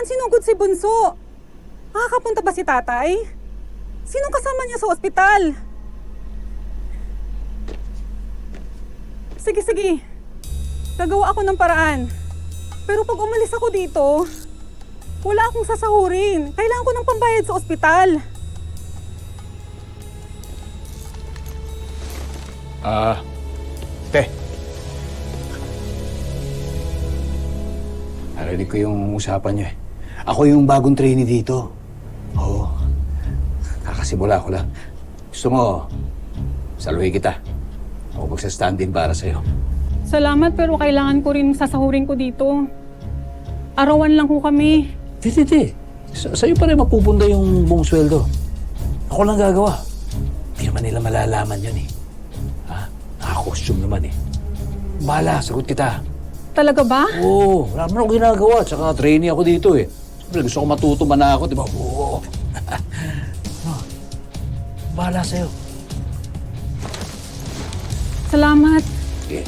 Saan sinugod si Bunso? Makakapunta ba si tatay? Sinong kasama niya sa ospital? Sige. Gagawa ako ng paraan. Pero pag umalis ako dito, wala akong sasahurin. Kailangan ko ng pambayad sa ospital. Te. Narinig ko yung usapan niyo eh. Ako yung bagong trainee dito. Oo. Kakasimula ko lang. Gusto mo, saluhin kita. Ako magsa-stand-in para sa'yo. Salamat, pero kailangan ko rin sasahurin ko dito. Arawan lang ko kami. Hindi. Sa'yo pa rin mapupunta yung buong sweldo. Ako lang gagawa. Hindi naman nila malalaman yun eh. Ha? Naka-costume naman eh. Bahala, sagot kita. Talaga ba? Oo, wala naman ako ginagawa. Tsaka trainee ako dito eh. Siyempre gusto ko matuto man ako, di ba? Oo. Bahala sa'yo. Salamat. Okay.